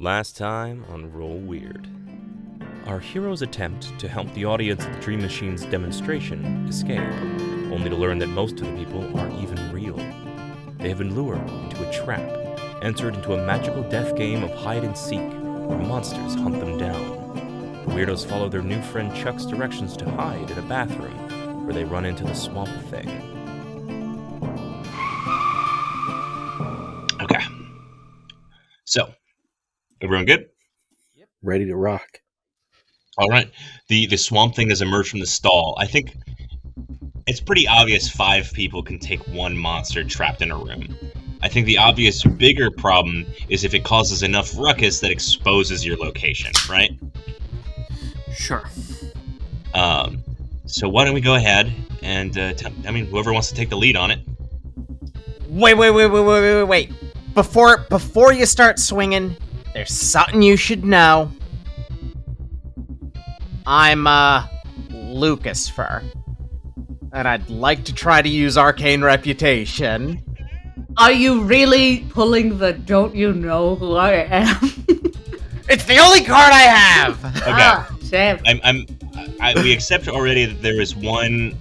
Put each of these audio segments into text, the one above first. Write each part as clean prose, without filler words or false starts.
Last time on Roll Weird. Our heroes attempt to help the audience at the Dream Machine's demonstration escape, only to learn that most of the people aren't even real. They have been lured into a trap, entered into a magical death game of hide and seek, where monsters hunt them down. The weirdos follow their new friend Chuck's directions to hide in a bathroom, where they run into the swamp thing. Okay. So, everyone good? Yep. Ready to rock. All right. The swamp thing has emerged from the stall. I think it's pretty obvious 5 people can take one monster trapped in a room. I think the obvious bigger problem is if it causes enough ruckus that exposes your location, right? Sure. So why don't we go ahead and, whoever wants to take the lead on it. Wait. Before you start swinging, there's something you should know. I'm, Lucas Fur. And I'd like to try to use Arcane Reputation. Are you really pulling the don't you know who I am? It's the only card I have! Okay. Damn. We accept already that there is one,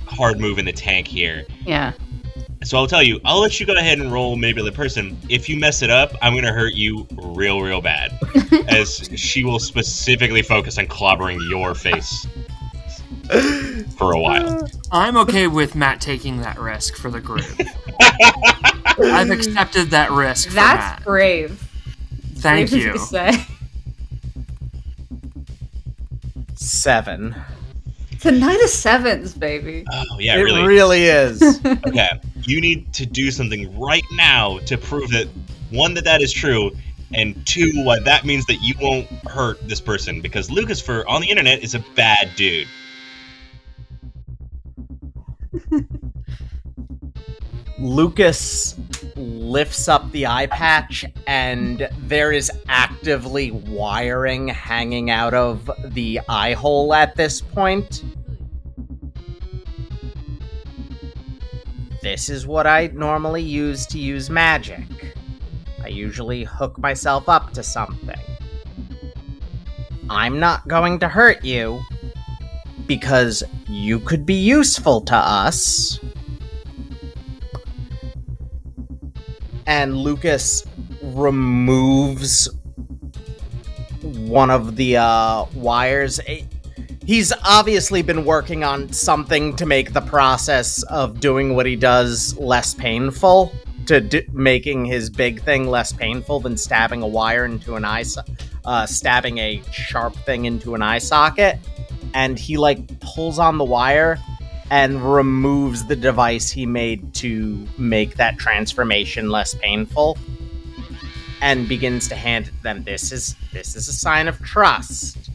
hard move in the tank here. Yeah. So I'll tell you, I'll let you go ahead and roll maybe the person. If you mess it up, I'm going to hurt you real bad. As she will specifically focus on clobbering your face for a while. I'm okay with Matt taking that risk for the group. I've accepted that risk for That's Matt. brave. Thank Brave you. To say. 7. It's a night of sevens, baby. Oh, yeah, It really. really is. Okay, you need to do something right now to prove that, 1, that is true, and 2, that means that you won't hurt this person, because Lucas Fur on the internet is a bad dude. Lucas lifts up the eye patch, and there is actively wiring hanging out of the eye hole at this point. This is what I normally use to use magic. I usually hook myself up to something. I'm not going to hurt you, because you could be useful to us. And Lucas removes one of the wires. He's obviously been working on something to make the process of doing what he does less painful, making his big thing less painful than stabbing a wire into an eye, stabbing a sharp thing into an eye socket. And he pulls on the wire and removes the device he made to make that transformation less painful, and begins to hand it to them. This is a sign of trust.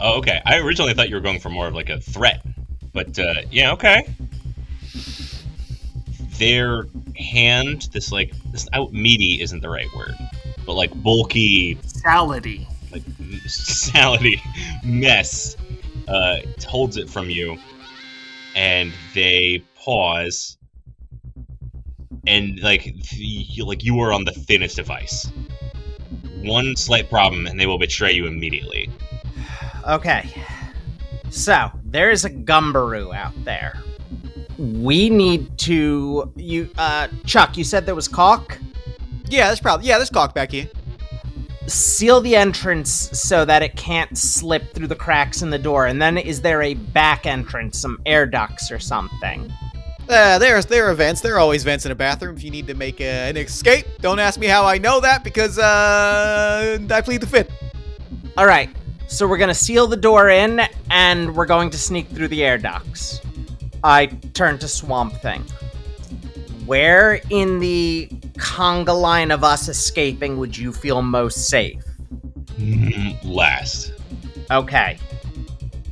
Oh, okay. I originally thought you were going for more of a threat, but yeah, okay. Their hand, this meaty isn't the right word, but bulky, Salady. salady mess holds it from you. And they pause, and you are on the thinnest of ice. One slight problem, and they will betray you immediately. Okay, so there is a gumbaroo out there. We need to. Chuck, you said there was caulk? there's caulk back here. Seal the entrance so that it can't slip through the cracks in the door. And then is there a back entrance, some air ducts or something? There are vents. There are always vents in a bathroom if you need to make an escape. Don't ask me how I know that, because I plead the fifth. All right, so we're going to seal the door in, and we're going to sneak through the air ducts. I turn to Swamp Thing. Where in the conga line of us escaping would you feel most safe? Last. Okay.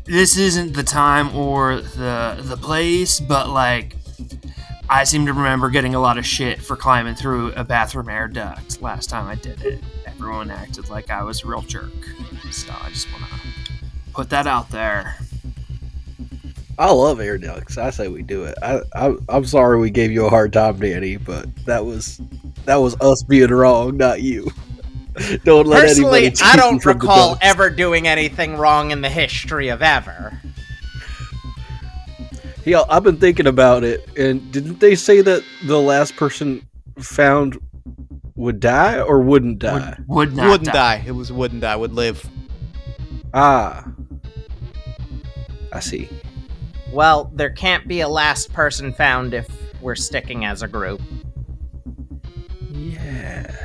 This isn't the time or the place, but I seem to remember getting a lot of shit for climbing through a bathroom air duct last time I did it. Everyone acted like I was a real jerk. So I just want to put that out there. I love air ducts. I say we do it. I'm sorry we gave you a hard time, Danny, but that was That was us being wrong, not you. Don't let Personally, anybody. I cheat don't you from the recall ducks. ever doing anything wrong in the history of ever. Yeah, I've been thinking about it, and didn't they say that the last person found would die or wouldn't die? Would not Wouldn't die. It was wouldn't die. Would live. Ah, I see. Well, there can't be a last person found if we're sticking as a group. Yeah,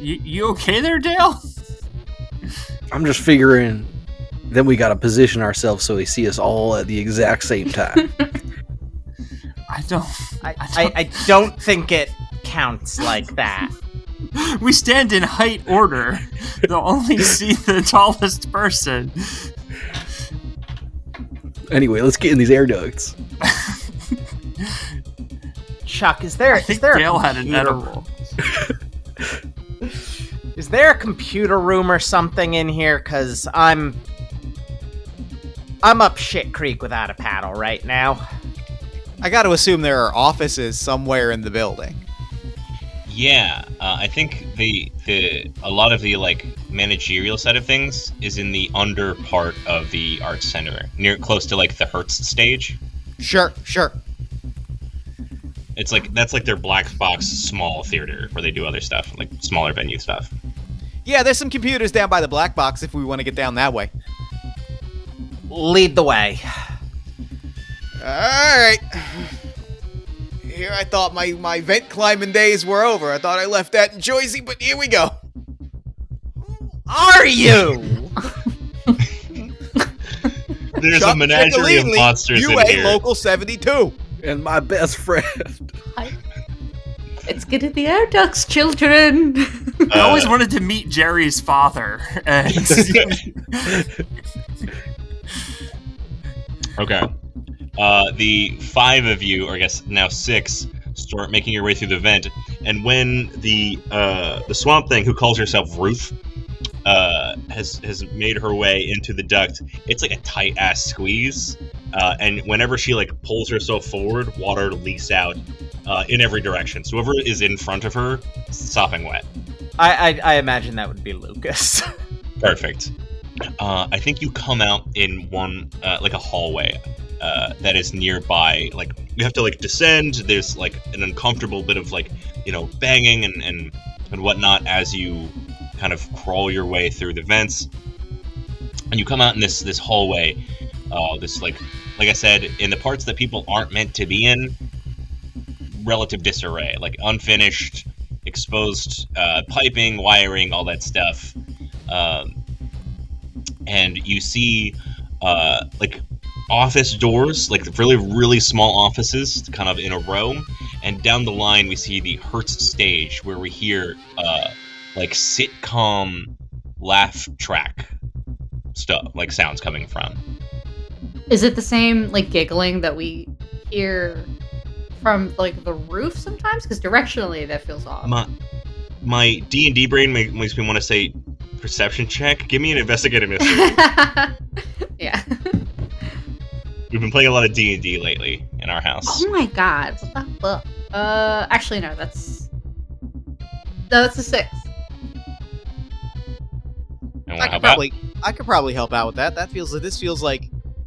You okay there, Dale? I'm just figuring. Then we gotta position ourselves so they see us all at the exact same time. I don't. I don't think it counts like that. We stand in height order. They'll only see the tallest person. Anyway, let's get in these air ducts. Chuck, is there I think a Dale had an computer- edible. Is there a computer room or something in here? Cause I'm up shit creek without a paddle right now. I got to assume there are offices somewhere in the building. Yeah, I think a lot of the like managerial side of things is in the under part of the arts center, close to like the Hertz stage. Sure. It's like that's like their black box small theater where they do other stuff, like smaller venue stuff. Yeah, there's some computers down by the black box if we want to get down that way. Lead the way. Alright. Here I thought my vent climbing days were over. I thought I left that in Jersey, but here we go. Are you? There's Chuck a menagerie of Piccolini, monsters in UA here. Local 72. And my best friend. Let's get in the air ducts, children. I always wanted to meet Jerry's father. And Okay. The 5 of you, or I guess now 6, start making your way through the vent, and when the Swamp Thing, who calls herself Ruth, has made her way into the duct, it's like a tight ass squeeze, and whenever she like pulls herself forward, water leaks out in every direction. So whoever is in front of her, sopping wet. I imagine that would be Lucas. Perfect. I think you come out in one like a hallway that is nearby. Like you have to like descend. There's like an uncomfortable bit of like banging and whatnot as you kind of crawl your way through the vents, and you come out in this hallway. This like I said, in the parts that people aren't meant to be in, relative disarray, like unfinished, exposed piping, wiring, all that stuff. And you see like office doors, like really, really small offices kind of in a row. And down the line, we see the Hertz stage where we hear like sitcom laugh track stuff, like sounds coming from. Is it the same like giggling that we hear from like the roof sometimes? Because directionally that feels off. My D&D brain makes me want to say perception check. Give me an investigative mystery. Yeah. We've been playing a lot of D&D lately in our house. Oh my god. What the fuck? Actually no, that's a 6. And wanna help out? I could probably help out with that.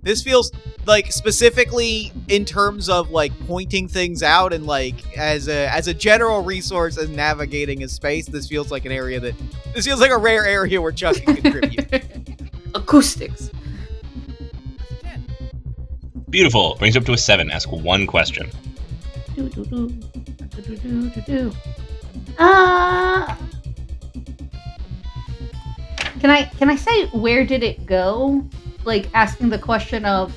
This feels like specifically in terms of like pointing things out and like as a general resource and navigating a space. This feels like a rare area where Chuck can contribute. Acoustics. Beautiful. Brings up to a 7. Ask one question. Can I say where did it go? Like asking the question of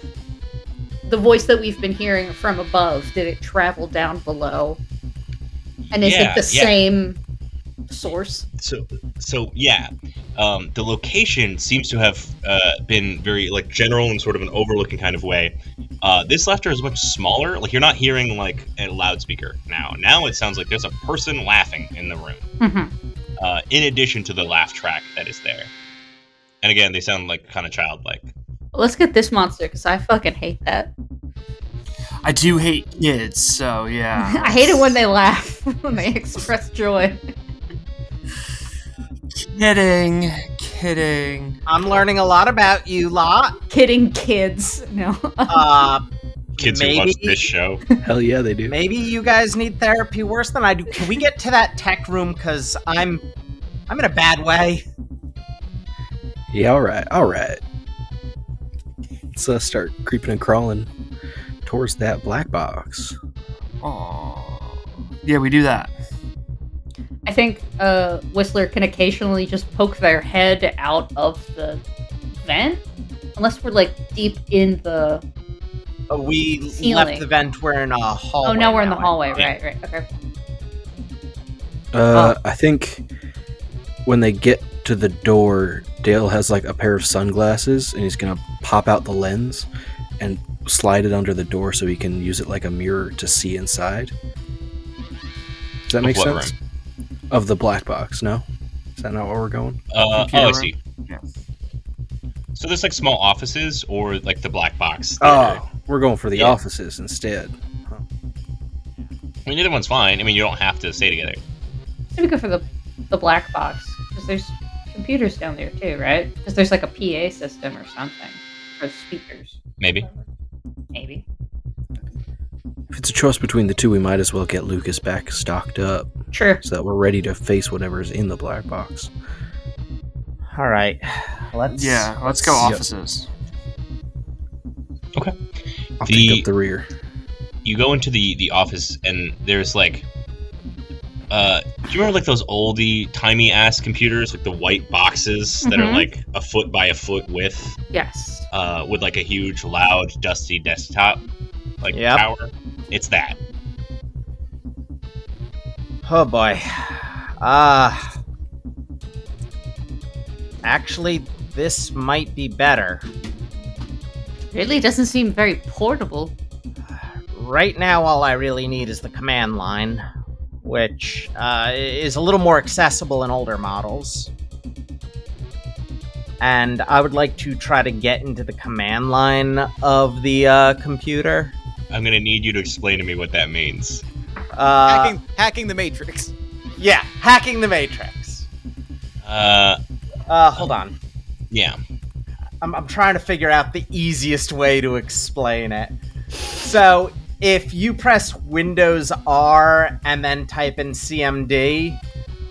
the voice that we've been hearing from above, did it travel down below? And is it the same source? So yeah. The location seems to have been very like general in sort of an overlooking kind of way. This laughter is much smaller. Like you're not hearing like a loudspeaker now. Now it sounds like there's a person laughing in the room. Mm-hmm. In addition to the laugh track that is there. And again, they sound like kind of childlike. Let's get this monster because I fucking hate that. I do hate kids, so yeah. I hate it when they laugh, when they express joy. Kidding. I'm learning a lot about you lot. Kidding kids. No. Kids who watch this show. Hell yeah, they do. Maybe you guys need therapy worse than I do. Can we get to that tech room? Because I'm in a bad way. Yeah, all right. Let's start creeping and crawling towards that black box. Oh, yeah, we do that. I think Whistler can occasionally just poke their head out of the vent. Unless we're like deep in the We ceiling. left the vent. We're in a hallway. Oh, no, we're in the now, hallway. I think. Right. Okay. I think when they get to the door, Dale has like a pair of sunglasses, and he's gonna pop out the lens and slide it under the door so he can use it like a mirror to see inside. Does that make What sense? room? Of the black box, no? Is that not where we're going? I see. Yeah. So there's like small offices or like the black box theater. Oh, we're going for the Yeah. offices instead. I mean, either one's fine. I mean, you don't have to stay together. So we go for the black box. Because there's computers down there too, right? Because there's like a PA system or something. For speakers. Maybe. Maybe. If it's a choice between the two, we might as well get Lucas back stocked up True. so that we're ready to face whatever's in the black box. All right. Let's go Yep. offices. Okay. I'll The- take up the rear. You go into the office and there's like, do you remember like those oldie timey ass computers, like the white boxes that are Mhm. like a foot by a foot width, Yes. with like a huge, loud, dusty desktop, like Yep. tower? It's that. Oh boy. Actually, this might be better. Really doesn't seem very portable. Right now, all I really need is the command line, which is a little more accessible in older models. And I would like to try to get into the command line of the computer. I'm gonna need you to explain to me what that means. Hacking the Matrix. Yeah, hacking the Matrix. Hold on. Yeah. I'm trying to figure out the easiest way to explain it. So, if you press Windows R and then type in CMD,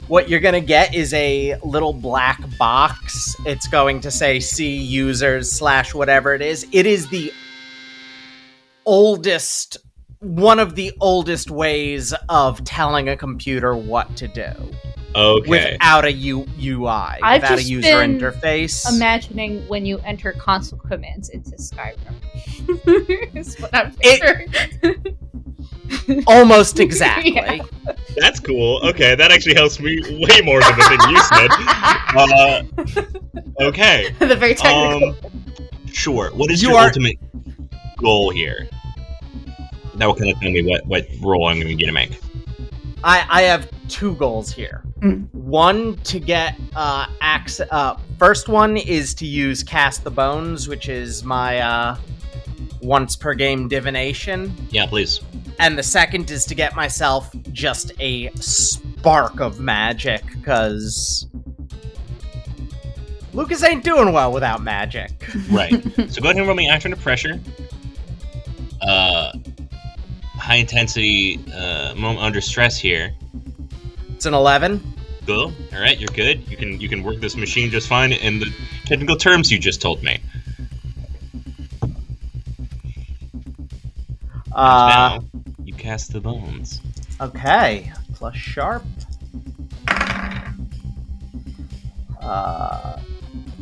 what you're going to get is a little black box. It's going to say C users / whatever it is. It is the one of the oldest ways of telling a computer what to do. Okay. Without a UI, I've without a just user been interface. Imagining when you enter console commands into Skyrim. Is what I'm picturing. Almost exactly. Yeah. That's cool. Okay, that actually helps me way more than the thing you said. Okay. The very technical. Sure. What is You your are- ultimate goal here? That will kind of tell me what role I'm going to make. I have two goals here. Mm. One, to get access. First one is to use Cast the Bones, which is my once per game divination. Yeah, please. And the second is to get myself just a spark of magic, because Lucas ain't doing well without magic. Right. So go ahead and roll me action to pressure. High intensity moment under stress here. It's an 11. Cool. All right, you're good. You can work this machine just fine in the technical terms you just told me. Now you cast the bones. Okay. Plus sharp.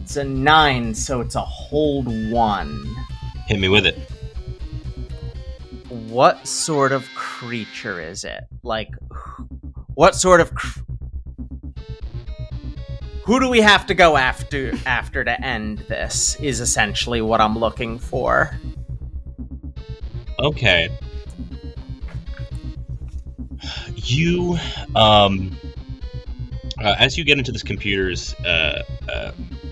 It's a 9, so it's a hold 1. Hit me with it. What sort of creature is it? Like, what sort of... Who do we have to go after to end this, is essentially what I'm looking for. Okay. You, as you get into this computer's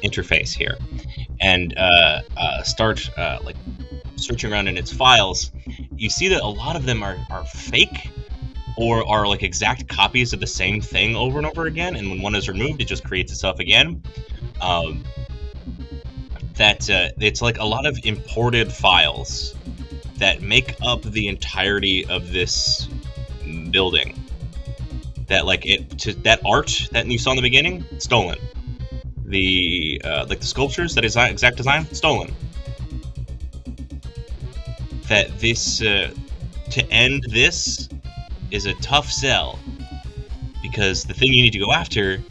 interface here, and start like searching around in its files, you see that a lot of them are fake, or are like exact copies of the same thing over and over again, and when one is removed, it just creates itself again. It's like a lot of imported files that make up the entirety of this building. That that art that you saw in the beginning, stolen. The the sculptures, that exact design, stolen. That this to end this is a tough sell, because the thing you need to go after,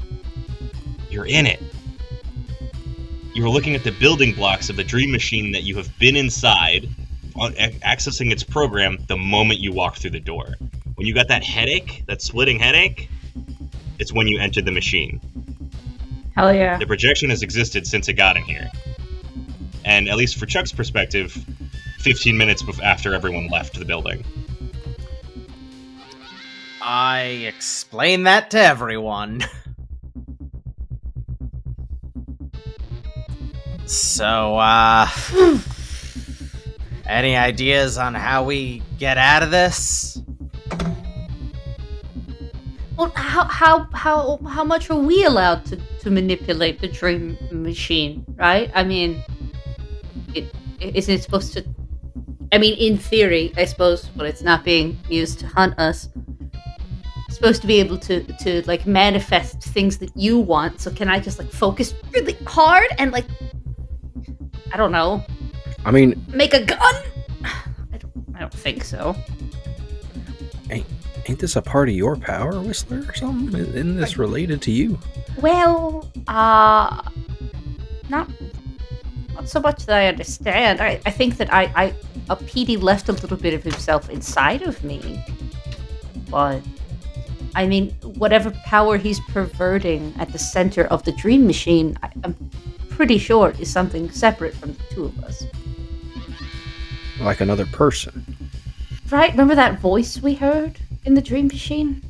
you're in it. You're looking at the building blocks of the dream machine that you have been inside, accessing its program the moment you walk through the door. When you got that headache, that splitting headache, it's when you entered the machine. Hell yeah. The projection has existed since it got in here. And at least for Chuck's perspective, 15 minutes after everyone left the building. I explain that to everyone. So, any ideas on how we get out of this? Well, how much are we allowed to manipulate the dream machine, right? I mean, isn't it supposed to... I mean, in theory, I suppose, when it's not being used to hunt us, it's supposed to be able to like, manifest things that you want. So can I just, like, focus really hard and, like, I don't know. I mean... Make a gun? I don't think so. Ain't this a part of your power, Whistler, or something? Isn't this related to you? Well, not so much that I understand. I think that PD left a little bit of himself inside of me. But, I mean, whatever power he's perverting at the center of the dream machine, I'm pretty sure is something separate from the two of us. Like another person. Right? Remember that voice we heard in the dream machine?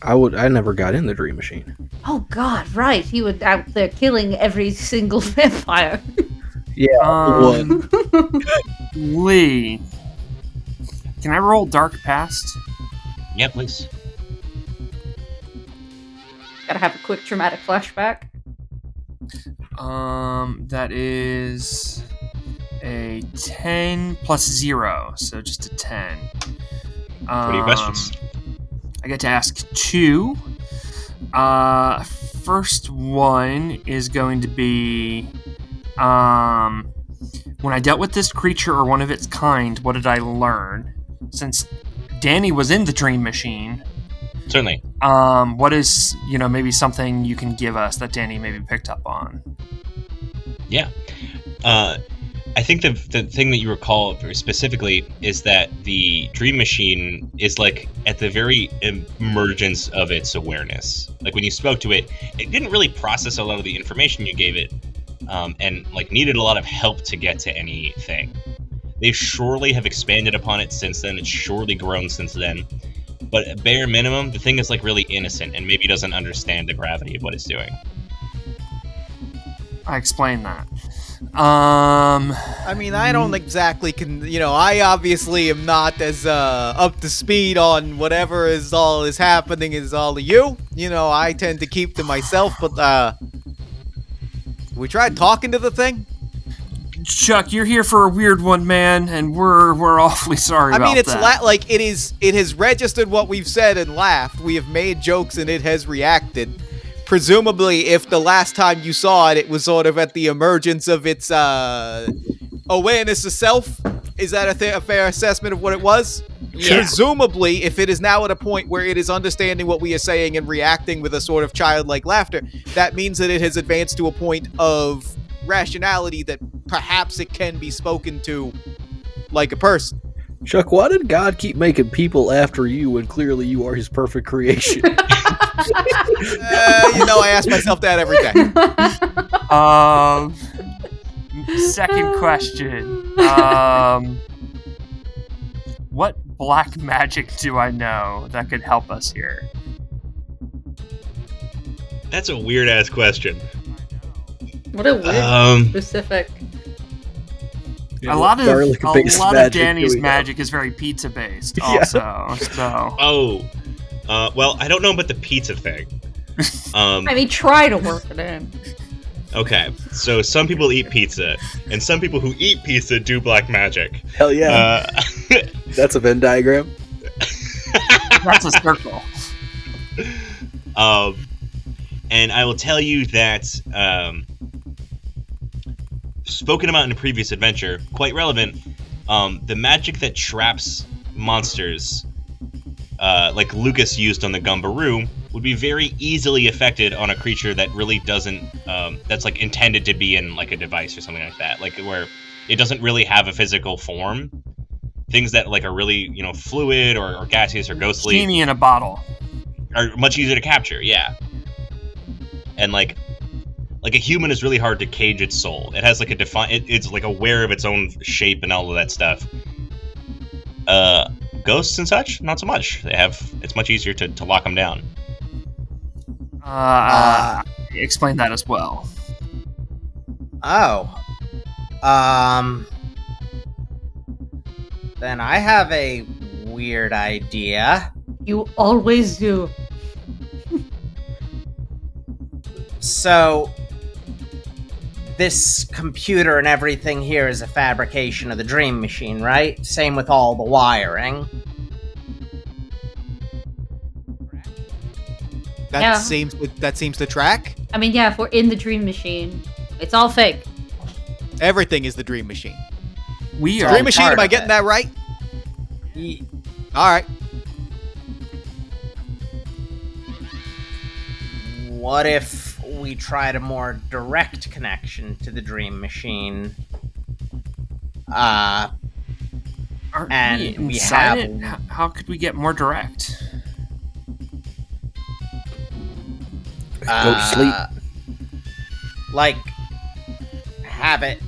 I never got in the dream machine. Oh god, right. He was out there killing every single vampire. Yeah, Lee, can I roll Dark Past? Yeah, please. Gotta have a quick traumatic flashback. That is a 10 plus 0, so just a 10. What are your questions? I get to ask 2. First one is going to be, when I dealt with this creature or one of its kind, what did I learn? Since Danny was in the dream machine. Certainly. What is, maybe something you can give us that Danny maybe picked up on? Yeah. I think the thing that you recall very specifically is that the dream machine is like at the very emergence of its awareness. Like when you spoke to it, it didn't really process a lot of the information you gave it, and like needed a lot of help to get to anything. They surely have expanded upon it since then. It's surely grown since then. But at bare minimum, the thing is like really innocent and maybe doesn't understand the gravity of what it's doing. I explained that. I mean, I don't exactly I obviously am not as up to speed on whatever is happening as all of you. I tend to keep to myself, but we tried talking to the thing. Chuck, you're here for a weird one, man, and we're awfully sorry about that. I mean, it's it has registered what we've said and laughed. We have made jokes and it has reacted. Presumably, if the last time you saw it, it was sort of at the emergence of its awareness of self. Is that a fair assessment of what it was? Yeah. Presumably, if it is now at a point where it is understanding what we are saying and reacting with a sort of childlike laughter, that means that it has advanced to a point of rationality that perhaps it can be spoken to like a person. Chuck, why did God keep making people after you when clearly you are his perfect creation? I ask myself that every day. Second question. What black magic do I know that could help us here? That's a weird-ass question. What a weird specific. A lot of Garlic-based Danny's here we go. magic is very pizza based, Yeah. also. So Oh, well, I don't know about the pizza thing. I mean, try to work it in. Okay, so some people eat pizza, and some people who eat pizza do black magic. Hell yeah. That's a Venn diagram. that's a circle. And I will tell you that, spoken about in a previous adventure, quite relevant, the magic that traps monsters, like Lucas used on the Gumbaroo, would be very easily affected on a creature that really doesn't, that's like intended to be in like a device or something like that, like where it doesn't really have a physical form. Things that like are really, fluid or gaseous or ghostly Genie in a bottle. are much easier to capture, yeah. And like a human is really hard to cage its soul. It has like it's like aware of its own shape and all of that stuff. Ghosts and such, not so much. It's much easier to lock them down. Explain that as well. Oh. Then I have a weird idea. You always do. So, this computer and everything here is a fabrication of the Dream Machine, right? Same with all the wiring. Yeah. That seems to track. I mean, yeah, if we're in the Dream Machine, it's all fake. Everything is the Dream Machine. We are Dream Machine, part am I of getting it. that right? Ye- All right. What if we tried a more direct connection to the Dream Machine? Aren't and we inside have- it? How could we get more direct? Go to sleep. Like, have it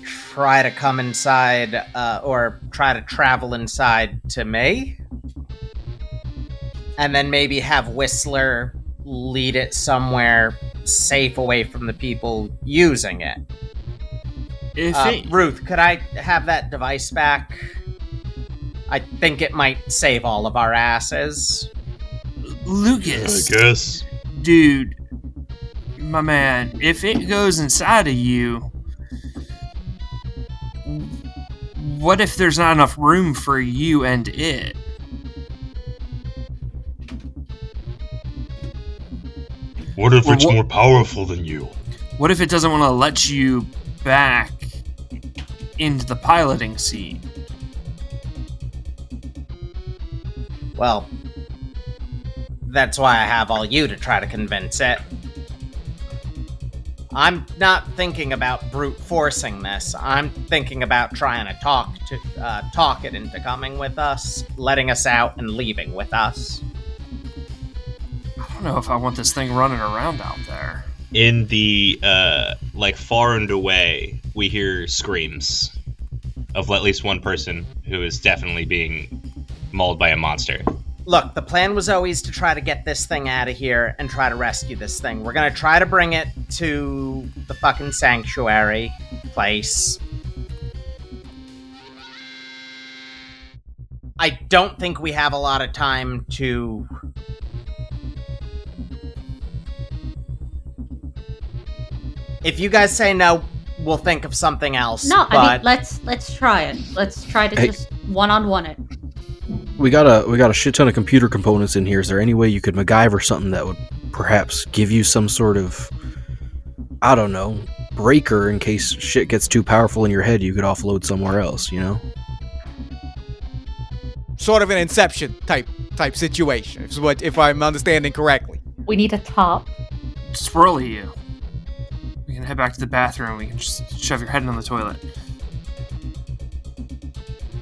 try to come inside, or try to travel inside to me? And then maybe have Whistler lead it somewhere safe away from the people using it. Ruth, could I have that device back? I think it might save all of our asses. Lucas, guess. dude, my man, if it goes inside of you, what if there's not enough room for you and it? What if Or it's what- more powerful than you? What if it doesn't want to let you back into the piloting seat? Well, that's why I have all you to try to convince it. I'm not thinking about brute forcing this. I'm thinking about trying to talk it into coming with us, letting us out, and leaving with us. I don't know if I want this thing running around out there. In the far and away, we hear screams of at least one person who is definitely being mauled by a monster. Look, the plan was always to try to get this thing out of here and try to rescue this thing. We're gonna try to bring it to the fucking sanctuary place. I don't think we have a lot of time to... If you guys say no, we'll think of something else. No, but... I mean, let's try it. Let's try to Hey. just one-on-one it. We got a shit ton of computer components in here. Is there any way you could MacGyver something that would perhaps give you some sort of, I don't know, breaker in case shit gets too powerful in your head? You could offload somewhere else, you know? Sort of an Inception type situation, if I'm understanding correctly. We need a top. Swirly you. We can head back to the bathroom. We can just shove your head in the toilet.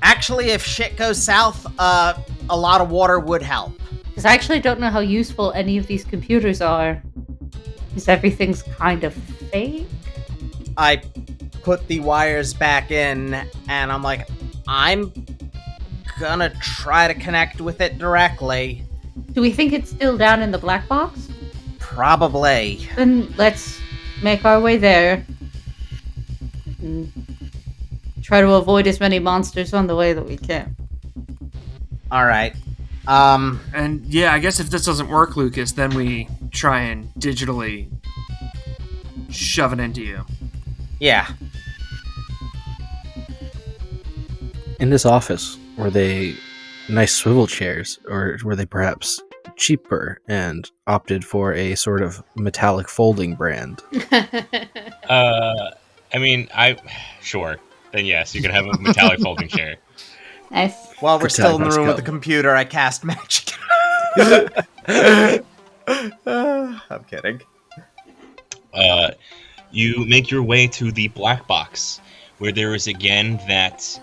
Actually, if shit goes south, a lot of water would help. Because I actually don't know how useful any of these computers are. Because everything's kind of fake. I put the wires back in, and I'm like, I'm gonna try to connect with it directly. Do we think it's still down in the black box? Probably. Then let's make our way there. And try to avoid as many monsters on the way that we can. All right. And yeah, I guess if this doesn't work, Lucas, then we try and digitally shove it into you. Yeah. In this office, were they nice swivel chairs, or were they perhaps cheaper and opted for a sort of metallic folding brand? I mean, sure. Then yes, you can have a metallic folding chair. Nice. While we're Good still in the time, room let's with the go. computer, I cast magic. I'm kidding. You make your way to the black box, where there is again that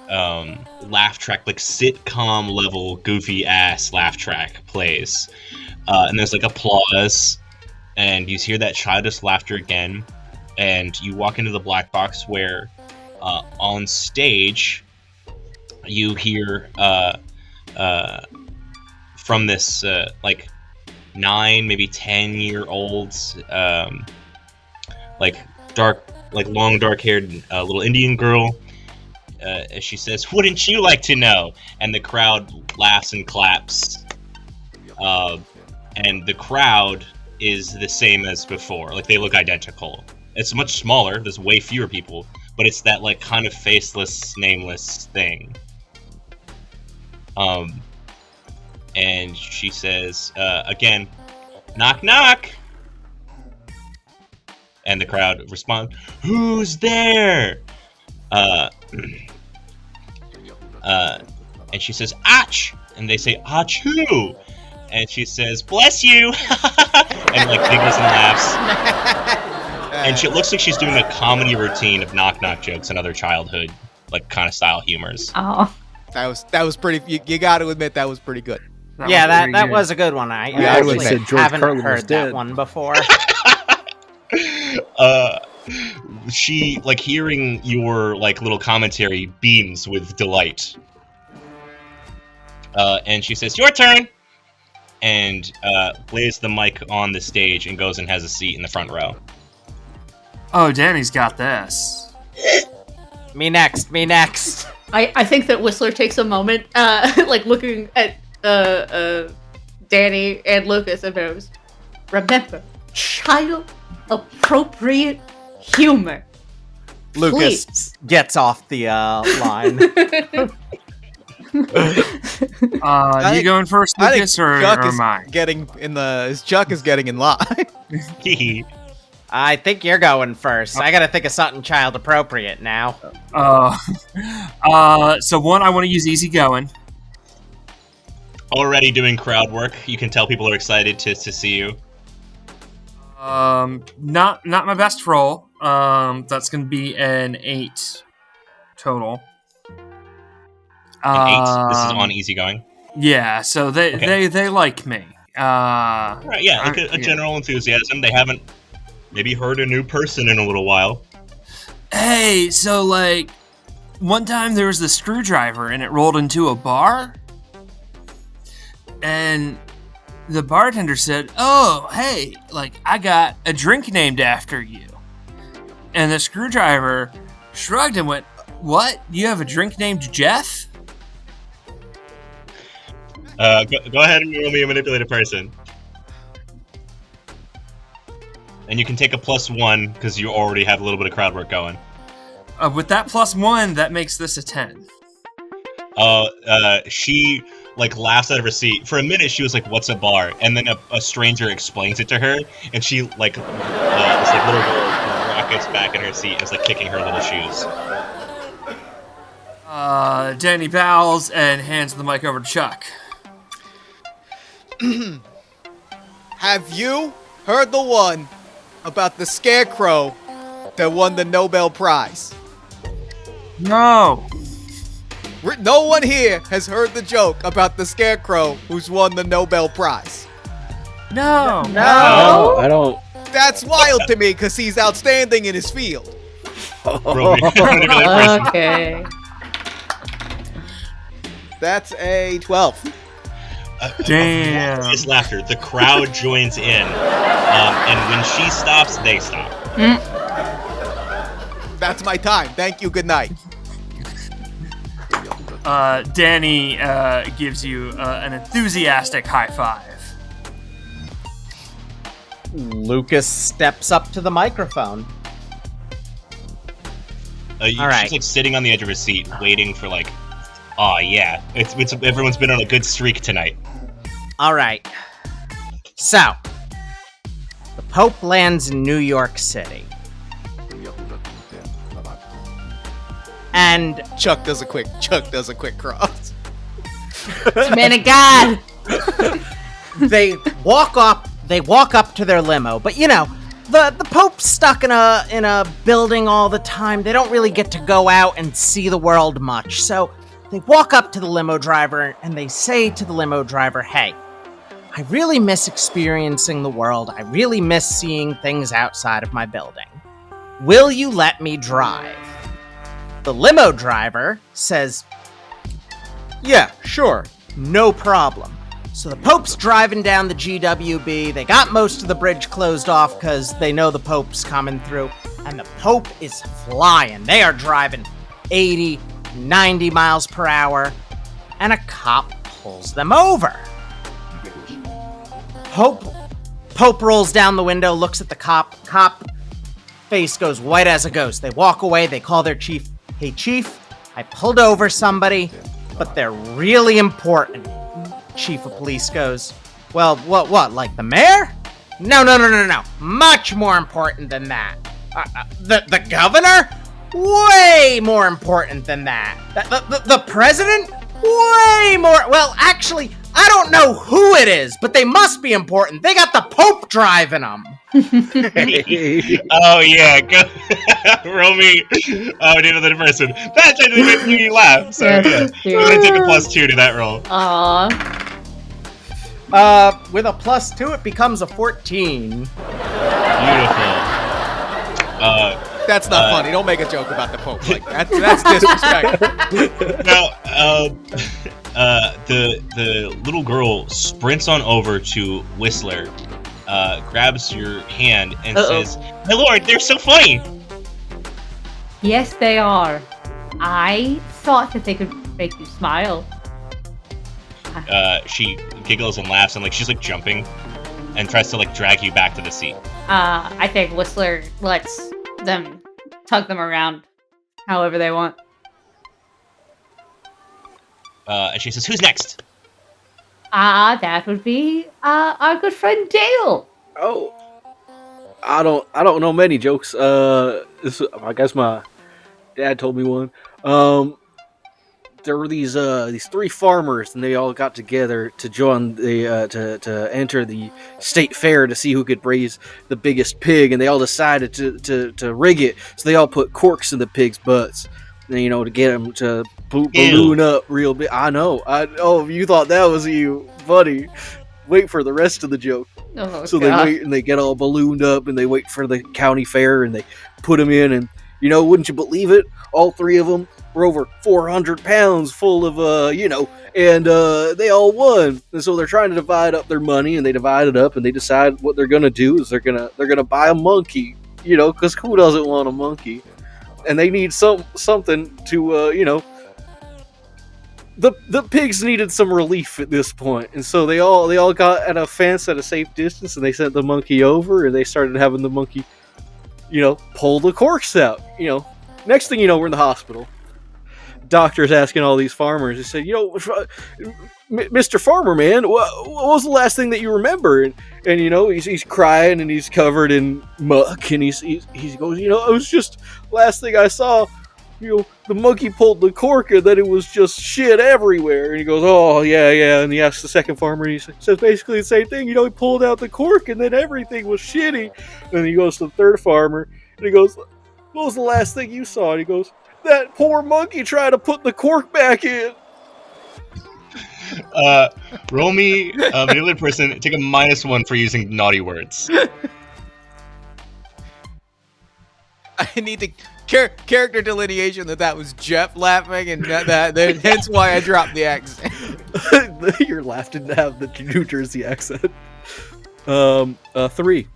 laugh track, like sitcom level goofy ass laugh track plays, and there's like applause, and you hear that childish laughter again, and you walk into the black box where on stage you hear from this like 9, maybe 10-year-olds, like long dark-haired little Indian girl, as she says, "Wouldn't you like to know?" And the crowd laughs and claps, and the crowd is the same as before. Like, they look identical. It's much smaller. There's way fewer people, but it's that like kind of faceless, nameless thing. And she says again, "Knock, knock." And the crowd responds, "Who's there?" And she says, "Ach!" And they say, "Ach who?" And she says, "Bless you!" And like giggles and laughs. And she looks like she's doing a comedy routine of knock knock jokes and other childhood like kind of style humors. Oh. That was pretty. You got to admit that was pretty good. That was a good one. I Yeah, I would actually say George haven't Carlin was heard that dead. one before. She, like, hearing your like little commentary, beams with delight. And she says, "Your turn!" And lays the mic on the stage and goes and has a seat in the front row. Oh, Danny's got this. Me next. I think that Whistler takes a moment, like looking at Danny and Lucas and goes, "Remember, child appropriate humor." Lucas Please. gets off the line. You going first, I think Lucas, or Chuck is mine? Chuck is getting in line. I think you're going first. I gotta think of something child appropriate now. So one, I want to use easygoing. Already doing crowd work. You can tell people are excited to see you. Not my best roll. That's gonna be an 8 total. An 8. This is on easygoing. Yeah, so they like me. Right, yeah, like a general enthusiasm. They haven't maybe heard a new person in a little while. Hey, so like one time there was the screwdriver and it rolled into a bar, and the bartender said, "Oh, hey, like I got a drink named after you." And the screwdriver shrugged and went, "What? You have a drink named Jeff?" Go ahead and roll me a manipulated person. And you can take a +1 because you already have a little bit of crowd work going. With that +1, that makes this a 10. She like laughs out of her seat. For a minute, she was like, "What's a bar?" And then a stranger explains it to her, and she like this like little girl rockets back in her seat and is like kicking her little shoes. Danny bows and hands the mic over to Chuck. Have you heard the one about the scarecrow that won the Nobel Prize? No. No one here has heard the joke about the scarecrow who's won the Nobel Prize. No. No, I don't. That's wild to me because he's outstanding in his field. Roll me a manipulated person. Okay. That's a 12. Damn. It's laughter. The crowd joins in, and when she stops, they stop. That's my time. Thank you. Good night. Danny gives you an enthusiastic high five. Lucas steps up to the microphone. All right. She's like sitting on the edge of her seat, waiting for like, oh yeah, it's everyone's been on a good streak tonight. All right. So, the Pope lands in New York City. And Chuck does a quick cross. Man of God. they walk up to their limo, but you know, the Pope's stuck in a building all the time. They don't really get to go out and see the world much. So they walk up to the limo driver and they say to the limo driver, "Hey, I really miss experiencing the world. I really miss seeing things outside of my building. Will you let me drive?" The limo driver says, "Yeah, sure, no problem." So the Pope's driving down the GWB. They got most of the bridge closed off because they know the Pope's coming through. And the Pope is flying. They are driving 80, 90 miles per hour. And a cop pulls them over. Pope rolls down the window, looks at the cop. Cop face goes white as a ghost. They walk away. They call their chief. "Hey, chief, I pulled over somebody, but they're really important." Chief of police goes, "Well, what, like the mayor?" No. Much more important than that. The governor? Way more important than that. The president? Way more. Well, actually, I don't know who it is, but they must be important. They got the Pope driving them. Oh yeah, go roll me. Oh, another person. That actually makes me laugh. So yeah, I'm gonna take a +2 to that roll. Aww. With a +2, it becomes a 14. Beautiful. That's not funny. Don't make a joke about the Pope like that. That's disrespectful. Now, the little girl sprints on over to Whistler, grabs your hand and says, "My lord, they're so funny." Yes, they are. I thought that they could make you smile. She giggles and laughs and like she's like jumping and tries to like drag you back to the seat. I think Whistler lets them tug them around however they want. And she says, "Who's next?" That would be our good friend Dale. Oh, I don't know many jokes. I guess my dad told me one. There were these 3 farmers, and they all got together to join the to enter the state fair to see who could raise the biggest pig, and they all decided to rig it. So they all put corks in the pigs' butts, and, you know, to get them to balloon up real big. I know. Oh, you thought that was you, buddy. Wait for the rest of the joke. Oh, So God. they wait and they get all ballooned up, and they wait for the county fair, and they put them in, and you know, wouldn't you believe it? All 3 of them were over 400 pounds full of, and they all won. And so they're trying to divide up their money, and they divide it up, and they decide what they're gonna do is they're gonna buy a monkey, you know, because who doesn't want a monkey? And they need something to, The pigs needed some relief at this point, and so they all got at a fence at a safe distance, and they sent the monkey over, and they started having the monkey, pull the corks out. Next thing you know, we're in the hospital. Doctor's asking all these farmers. He said, Mr. Farmer Man, what was the last thing that you remember? And he's crying and he's covered in muck, and he goes, it was just last thing I saw. The monkey pulled the cork and then it was just shit everywhere. And he goes, oh, yeah. And he asks the second farmer, and he says basically the same thing. He pulled out the cork and then everything was shitty. And then he goes to the third farmer and he goes, what was the last thing you saw? And he goes, that poor monkey tried to put the cork back in. Roll me, the other person, take a -1 for using naughty words. I need the character delineation that was Jeff laughing, and hence why I dropped the accent. Your laugh didn't have the New Jersey accent. 3.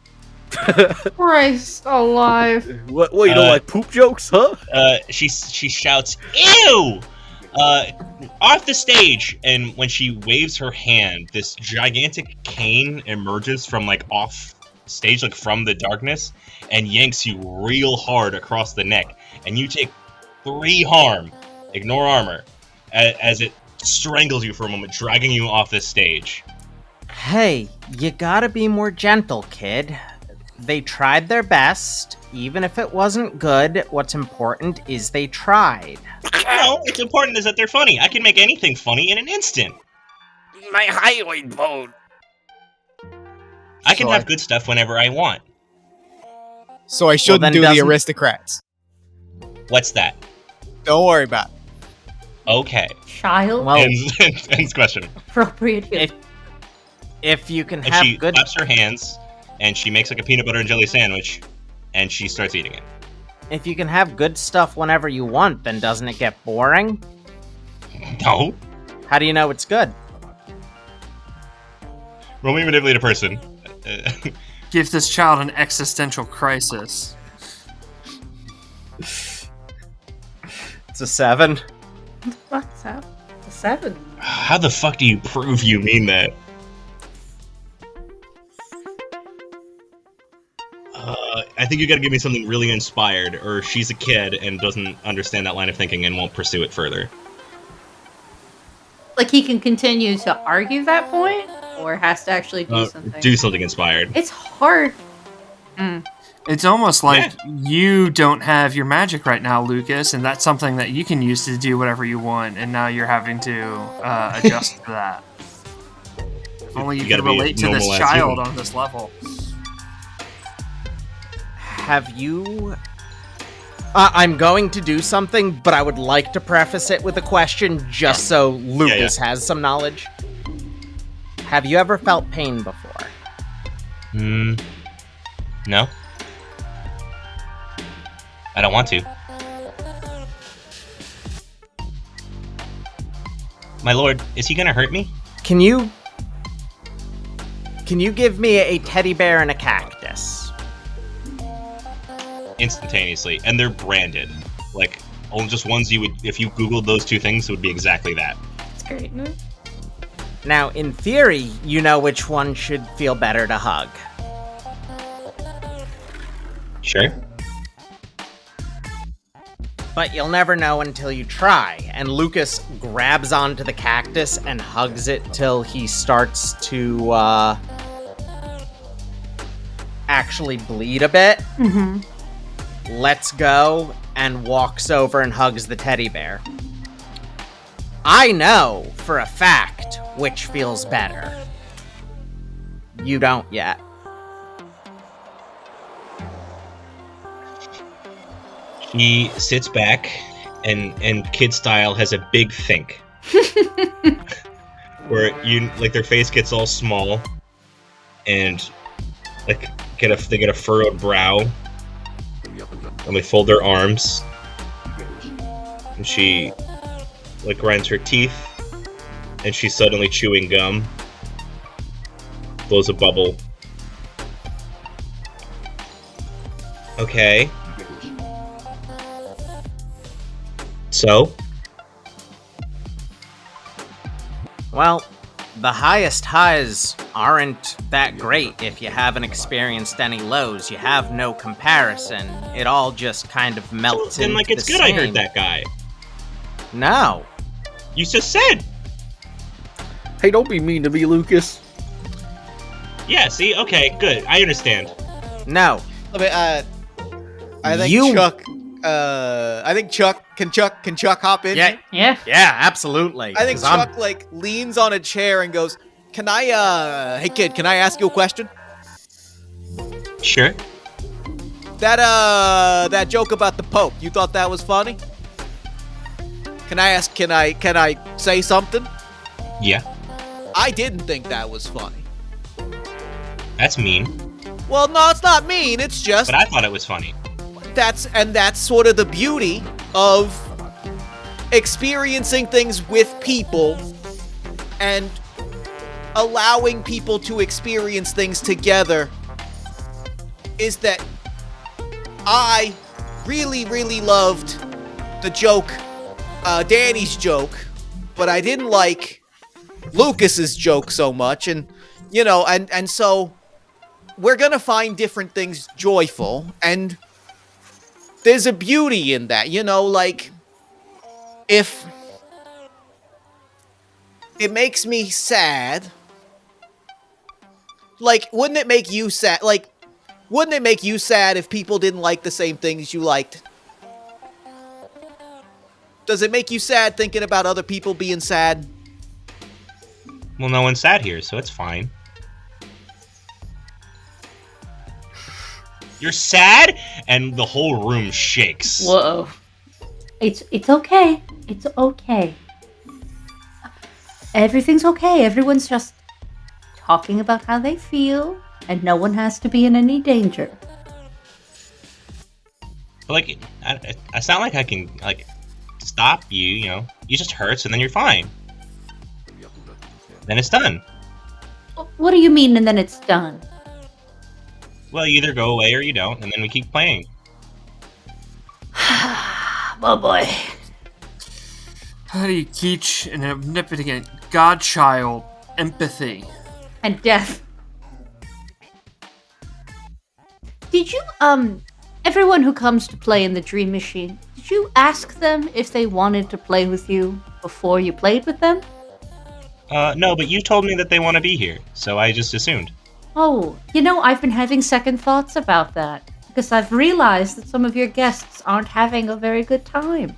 Christ alive. What? You don't like poop jokes, huh? She shouts, "Ew!" Off the stage! And when she waves her hand, this gigantic cane emerges from, like, off stage, like, from the darkness, and yanks you real hard across the neck. And you take 3 harm, ignore armor, as it strangles you for a moment, dragging you off the stage. Hey, you gotta be more gentle, kid. They tried their best. Even if it wasn't good, what's important is they tried. No, what's important is that they're funny. I can make anything funny in an instant. My hyoid bone. I can have good stuff whenever I want. So I shouldn't do the aristocrats. What's that? Don't worry about it. Okay. Child. Well, Ends question. Appropriate. if you can And have she good... claps her hands, and she makes like a peanut butter and jelly sandwich, and she starts eating it. If you can have good stuff whenever you want, then doesn't it get boring? No. How do you know it's good? Roll me manipulate a person. Give this child an existential crisis. It's a 7. What's that? A 7. How the fuck do you prove you mean that? I think you gotta give me something really inspired, or she's a kid and doesn't understand that line of thinking and won't pursue it further. Like he can continue to argue that point, or has to actually do something. Do something inspired. It's hard. It's almost like you don't have your magic right now, Lucas, and that's something that you can use to do whatever you want, and now you're having to adjust to that. If only you gotta can be relate to this normal as child human. on this level. Have you... I'm going to do something, but I would like to preface it with a question just so Lucas has some knowledge. Have you ever felt pain before? No. I don't want to. My lord, is he gonna hurt me? Can you give me a teddy bear and a cactus? Instantaneously, and they're branded. Like, only just ones you would, if you Googled those two things, it would be exactly that. It's great. No? Now, in theory, you know which one should feel better to hug. Sure. But you'll never know until you try, and Lucas grabs onto the cactus and hugs it till he starts to, actually bleed a bit. Mm-hmm. Lets go and walks over and hugs the teddy bear. I know for a fact which feels better. You don't yet. He sits back and kid style has a big think. Where their face gets all small and like they get a furrowed brow. And they fold their arms. And she grinds her teeth. And she's suddenly chewing gum. Blows a bubble. Okay. So? Well, the highest highs aren't that great if you haven't experienced any lows. You have no comparison. It all just kind of melts Then, into it's the good I same. heard that guy. No. You just said! Hey, don't be mean to me, Lucas. Yeah, see? Okay, good. I understand. No. I think You- Chuck. I think Chuck can Chuck hop in? Yeah. Yeah. Yeah, absolutely. I think 'Cause I'm- Chuck leans on a chair and goes, "Can I hey kid, can I ask you a question? Sure. That joke about the Pope, you thought that was funny? Can I say something? Yeah. I didn't think that was funny. That's mean. Well, no, it's not mean, it's just But I thought it was funny. that's sort of the beauty of experiencing things with people and allowing people to experience things together is that I really, really loved the joke Danny's joke, but I didn't like Lucas's joke so much, and and so we're gonna find different things joyful, and there's a beauty in that, like if it makes me sad, like wouldn't it make you sad? Like, wouldn't it make you sad if people didn't like the same things you liked? Does it make you sad thinking about other people being sad? Well, no one's sad here, so it's fine. You're sad? And the whole room shakes. Whoa. It's okay. It's okay. Everything's okay. Everyone's just talking about how they feel, and no one has to be in any danger. But, like, it's not like I can, like, stop you, You just hurts, and then you're fine. Then it's done. What do you mean, and then it's done? Well, you either go away or you don't, and then we keep playing. Oh boy. How do you teach an omnipotent godchild empathy? And death. Did you, everyone who comes to play in the Dream Machine, did you ask them if they wanted to play with you before you played with them? No, but you told me that they want to be here, so I just assumed. Oh, I've been having second thoughts about that, because I've realized that some of your guests aren't having a very good time.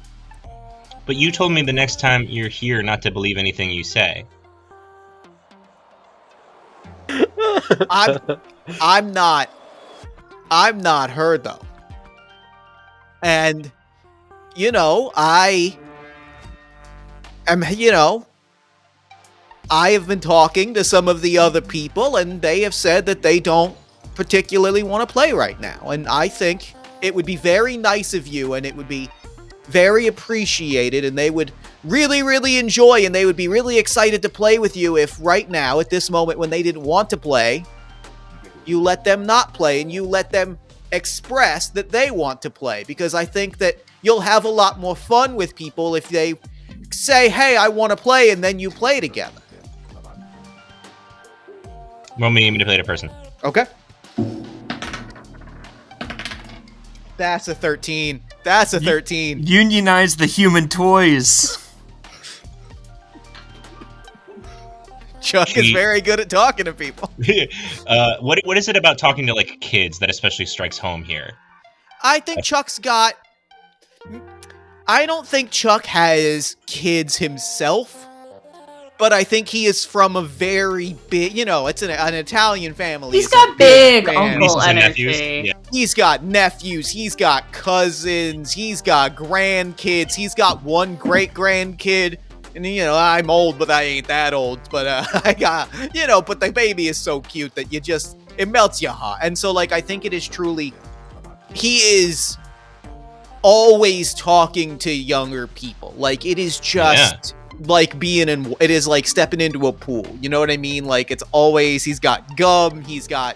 But you told me the next time you're here not to believe anything you say. I'm not her though. And I am, I have been talking to some of the other people, and they have said that they don't particularly want to play right now. And I think it would be very nice of you, and it would be very appreciated, and they would really, really enjoy, and they would be really excited to play with you if right now, at this moment when they didn't want to play, you let them not play, and you let them express that they want to play. Because I think that you'll have a lot more fun with people if they say, hey, I want to play, and then you play together. Roll me to manipulate a person. Okay. That's a 13. That's a 13. Unionize the human toys. Chuck is very good at talking to people. What is it about talking to, like, kids that especially strikes home here? I think Chuck's got... I don't think Chuck has kids himself, but I think he is from a very big, it's an Italian family. He's got big uncle energy. Yeah. He's got nephews, he's got cousins, he's got grandkids, he's got one great-grandkid. And, I'm old, but I ain't that old. But I got, but the baby is so cute that it melts your heart. And so, like, I think it is truly, he is always talking to younger people. Like, it is just like it is like stepping into a pool. You know what I mean? Like, it's always, he's got gum, he's got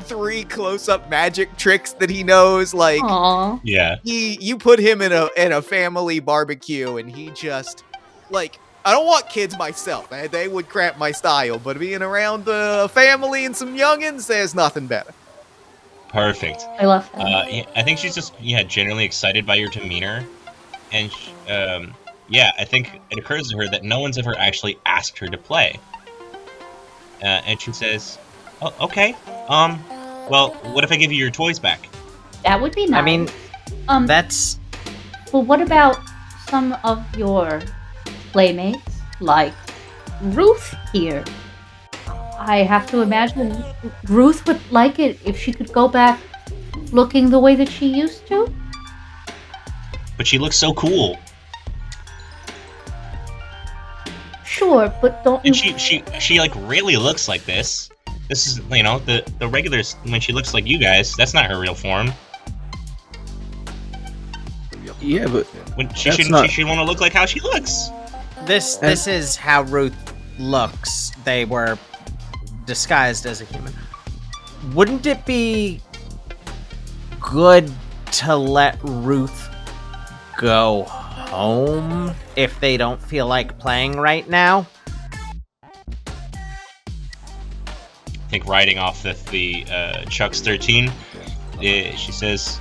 3 close-up magic tricks that he knows. Like, aww. Yeah, you put him in a family barbecue, and he just, like, I don't want kids myself. They would cramp my style, but being around the family and some youngins, there's nothing better. perfect. I love that. I think she's just generally excited by your demeanor, and I think it occurs to her that no one's ever actually asked her to play. And she says, "Oh, okay. Well, what if I give you your toys back?" That would be nice. I mean, that's... Well, what about some of your playmates, like Ruth here? I have to imagine Ruth would like it if she could go back looking the way that she used to. But she looks so cool. Sure, but don't And you... she like really looks like this. This is, the regulars, when she looks like you guys, that's not her real form. Yeah, but When she That's should not- she should want to look like how she looks. This is how Ruth looks. They were disguised as a human. Wouldn't it be good to let Ruth go? home if they don't feel like playing right now. I think riding off the Chuck's 13, she says,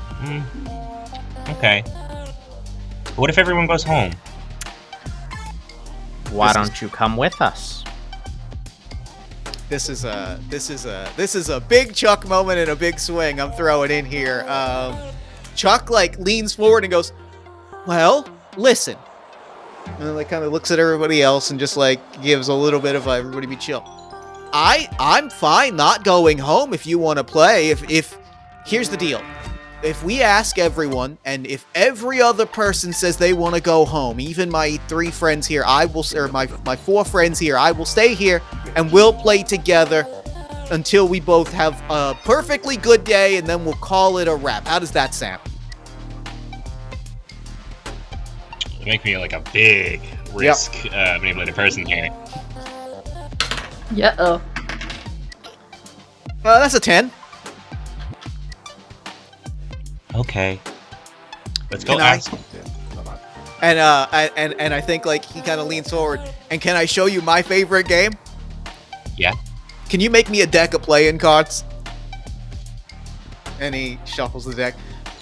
okay. But what if everyone goes home? Why don't you come with us? This is a big Chuck moment and a big swing I'm throwing in here. Chuck like leans forward and goes, "Well, listen," and then like kind of looks at everybody else and just like gives a little bit of everybody be chill. I'm fine not going home if you want to play. If here's the deal. If we ask everyone, and if every other person says they want to go home, even my 3 friends here, my 4 friends here, I will stay here, and we'll play together until we both have a perfectly good day, and then we'll call it a wrap. How does that sound? You make me like a big risk manipulated person here. Uh-oh. That's a 10. Okay. Let's go Can I- ask. And I think like he kind of leans forward. And can I show you my favorite game? Yeah. Can you make me a deck of playing cards? And he shuffles the deck.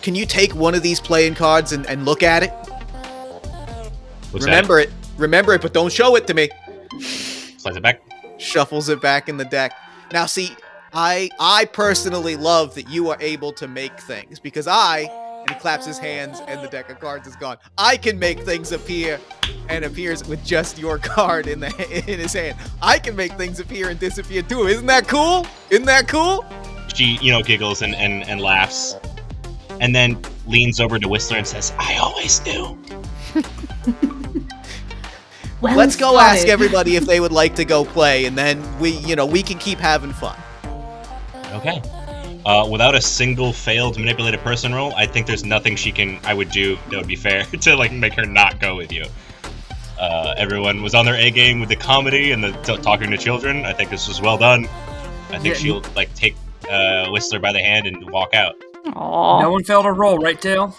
Can you take one of these playing cards and look at it? What's Remember it, but don't show it to me. that? Slice it back. Shuffles it back in the deck. Now see, I personally love that you are able to make things because and he claps his hands and the deck of cards is gone. I can make things appear and appears with just your card in his hand. I can make things appear and disappear too. Isn't that cool? Isn't that cool? She, giggles and laughs. And then leans over to Whistler and says, I always knew. Well Let's go spotted. ask everybody if they would like to go play, and then we can keep having fun. Okay. Without a single failed manipulated person roll, I think there's nothing I would do that would be fair to like make her not go with you. Everyone was on their A game with the comedy and the talking to children. I think this was well done. I think she'll like take Whistler by the hand and walk out. Aw. No one failed a roll, right, Dale?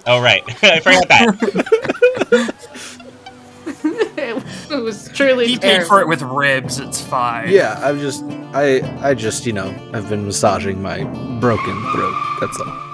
Oh right, I forgot that. It was truly He paid terrible. for it with ribs. It's fine. Yeah, I just, I've been massaging my broken throat. That's all.